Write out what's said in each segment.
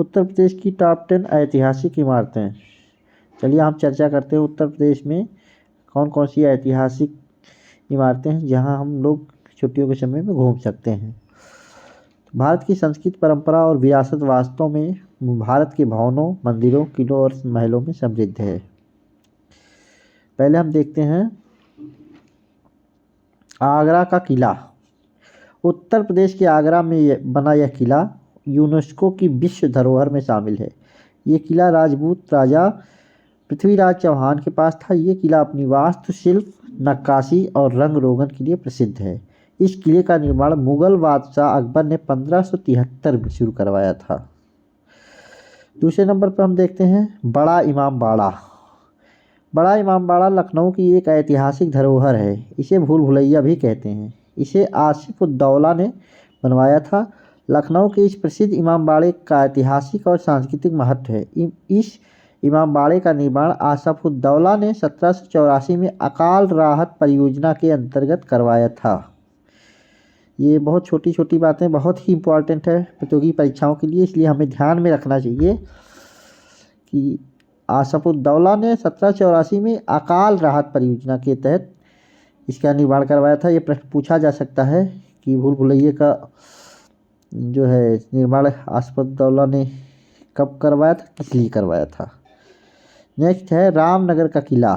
उत्तर प्रदेश की टॉप 10 ऐतिहासिक इमारतें। चलिए हम चर्चा करते हैं उत्तर प्रदेश में कौन कौन सी ऐतिहासिक इमारतें हैं जहां हम लोग छुट्टियों के समय में घूम सकते हैं। भारत की संस्कृति, परंपरा और विरासत वास्तव में भारत के भवनों, मंदिरों, किलों और महलों में समृद्ध है। पहले हम देखते हैं आगरा का किला। उत्तर प्रदेश के आगरा में बना यह किला यूनेस्को की विश्व धरोहर में शामिल है। ये किला राजपूत राजा पृथ्वीराज चौहान के पास था। ये किला अपनी वास्तुशिल्प, नक्काशी और रंग रोगन के लिए प्रसिद्ध है। इस किले का निर्माण मुगल बादशाह अकबर ने 1573 में शुरू करवाया था। दूसरे नंबर पर हम देखते हैं बड़ा इमाम बाड़ा। बड़ा इमाम बाड़ा लखनऊ की एक ऐतिहासिक धरोहर है। इसे भूल भुलैया भी कहते हैं। इसे आसिफ उद-दौला ने बनवाया था। लखनऊ के इस प्रसिद्ध इमाम बाड़े का ऐतिहासिक और सांस्कृतिक महत्व है। इस इमाम बाड़े का निर्माण आसिफ उद-दौला ने 1784 में अकाल राहत परियोजना के अंतर्गत करवाया था। ये बहुत छोटी छोटी बातें बहुत ही इम्पोर्टेंट है प्रतियोगी परीक्षाओं के लिए, इसलिए हमें ध्यान में रखना चाहिए कि आसिफ उद-दौला ने 1784 में अकाल राहत परियोजना के तहत इसका निर्माण करवाया था। ये प्रश्न पूछा जा सकता है कि भूल भुलैया का जो है निर्माण आसिफ उद-दौला ने कब करवाया था, किस लिए करवाया था। नेक्स्ट है रामनगर का किला।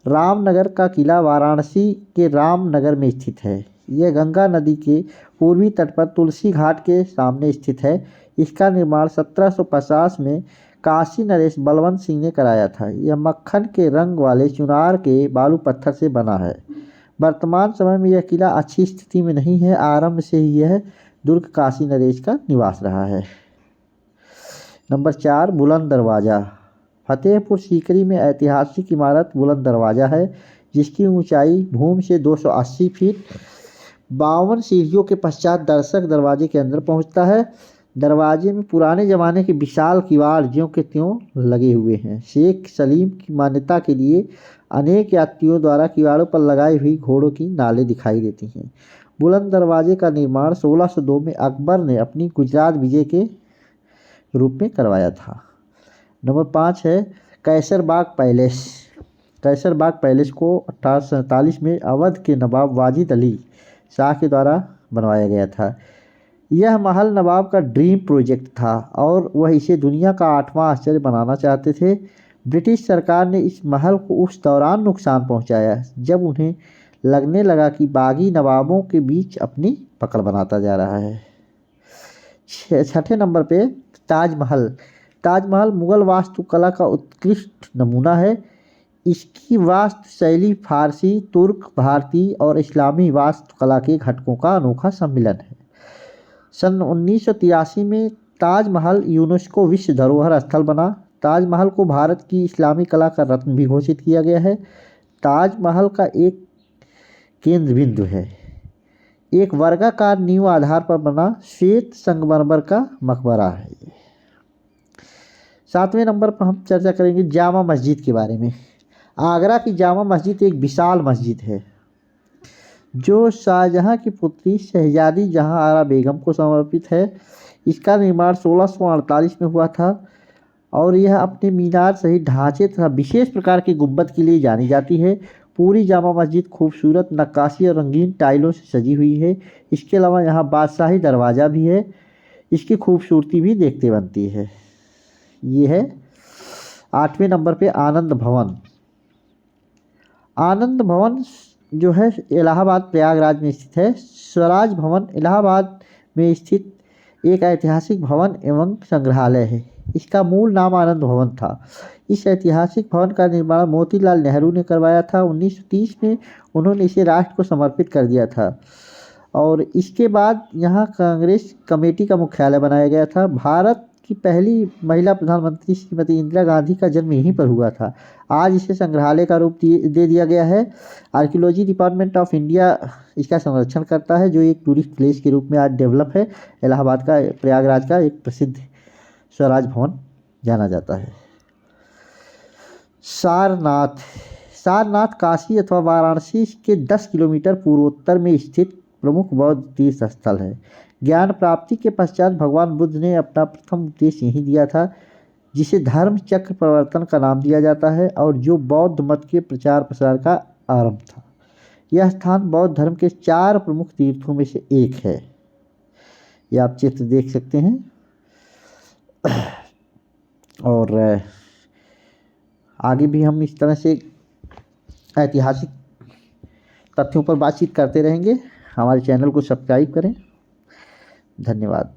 रामनगर का किला वाराणसी के रामनगर में स्थित है। यह गंगा नदी के पूर्वी तट पर तुलसी घाट के सामने स्थित है। इसका निर्माण 1750 में काशी नरेश बलवंत सिंह ने कराया था। यह मक्खन के रंग वाले चुनार के बालू पत्थर से बना है। वर्तमान समय में यह किला अच्छी स्थिति में नहीं है। आरंभ से ही यह दुर्ग काशी नरेश का निवास रहा है। नंबर 4 बुलंद दरवाज़ा। फतेहपुर सीकरी में ऐतिहासिक इमारत बुलंद दरवाज़ा है, जिसकी ऊंचाई भूमि से 280 फीट 52 सीढ़ियों के पश्चात दर्शक दरवाजे के अंदर पहुंचता है। दरवाजे में पुराने ज़माने के विशाल किवाड़ ज्यों के त्यों लगे हुए हैं। शेख सलीम की मान्यता के लिए अनेक यात्रियों द्वारा किवाड़ों पर लगाई हुई घोड़ों की नालें दिखाई देती हैं। बुलंद दरवाजे का निर्माण 1602 में अकबर ने अपनी गुजरात विजय के रूप में करवाया था। नंबर 5 है कैसरबाग पैलेस। कैसरबाग पैलेस को 1847 में अवध के नवाब वाजिद अली शाह के द्वारा बनवाया गया था। यह महल नवाब का ड्रीम प्रोजेक्ट था और वह इसे दुनिया का 8वां आश्चर्य बनाना चाहते थे। ब्रिटिश सरकार ने इस महल को उस दौरान नुकसान पहुंचाया जब उन्हें लगने लगा कि बागी नवाबों के बीच अपनी पकड़ बनाता जा रहा है। छठे नंबर पे ताजमहल। ताजमहल मुगल वास्तुकला का उत्कृष्ट नमूना है। इसकी वास्तु शैली फारसी, तुर्क, भारतीय और इस्लामी वास्तुकला के घटकों का अनोखा सम्मिलन है। सन 1983 में ताजमहल यूनेस्को विश्व धरोहर स्थल बना। ताजमहल को भारत की इस्लामी कला का रत्न भी घोषित किया गया है। ताजमहल का एक केंद्र बिंदु है। एक वर्गाकार नींव आधार पर बना श्वेत संगमरमर का मकबरा है। 7वें नंबर पर हम चर्चा करेंगे जामा मस्जिद के बारे में। आगरा की जामा मस्जिद एक विशाल मस्जिद है जो शाहजहां की पुत्री शहजादी जहां आरा बेगम को समर्पित है। इसका निर्माण 1648 में हुआ था और यह अपने मीनार सहित ढांचे तथा विशेष प्रकार के गुंबद के लिए जानी जाती है। पूरी जामा मस्जिद खूबसूरत नक्काशी और रंगीन टाइलों से सजी हुई है। इसके अलावा यहाँ बादशाही दरवाज़ा भी है। इसकी खूबसूरती भी देखते बनती है। ये है 8वें नंबर पे आनंद भवन। आनंद भवन जो है इलाहाबाद प्रयागराज में स्थित है। स्वराज भवन इलाहाबाद में स्थित एक ऐतिहासिक भवन एवं संग्रहालय है। इसका मूल नाम आनंद भवन था। इस ऐतिहासिक भवन का निर्माण मोतीलाल नेहरू ने करवाया था। 1930 में उन्होंने इसे राष्ट्र को समर्पित कर दिया था और इसके बाद यहाँ कांग्रेस कमेटी का मुख्यालय बनाया गया था। भारत की पहली महिला प्रधानमंत्री श्रीमती इंदिरा गांधी का जन्म यहीं पर हुआ था। आज इसे संग्रहालय का रूप दे दिया गया है। आर्कियोलॉजी डिपार्टमेंट ऑफ इंडिया इसका संरक्षण करता है, जो एक टूरिस्ट प्लेस के रूप में आज डेवलप है। इलाहाबाद का प्रयागराज का एक प्रसिद्ध स्वराज भवन जाना जाता है। सारनाथ। सारनाथ काशी अथवा वाराणसी के 10 किलोमीटर पूर्वोत्तर में स्थित प्रमुख बौद्ध तीर्थ स्थल है। ज्ञान प्राप्ति के पश्चात भगवान बुद्ध ने अपना प्रथम उपदेश यहीं दिया था, जिसे धर्म चक्र प्रवर्तन का नाम दिया जाता है और जो बौद्ध मत के प्रचार प्रसार का आरंभ था। यह स्थान बौद्ध धर्म के 4 प्रमुख तीर्थों में से एक है। ये आप चित्र देख सकते हैं। और आगे भी हम इस तरह से ऐतिहासिक तथ्यों पर बातचीत करते रहेंगे। हमारे चैनल को सब्सक्राइब करें। धन्यवाद।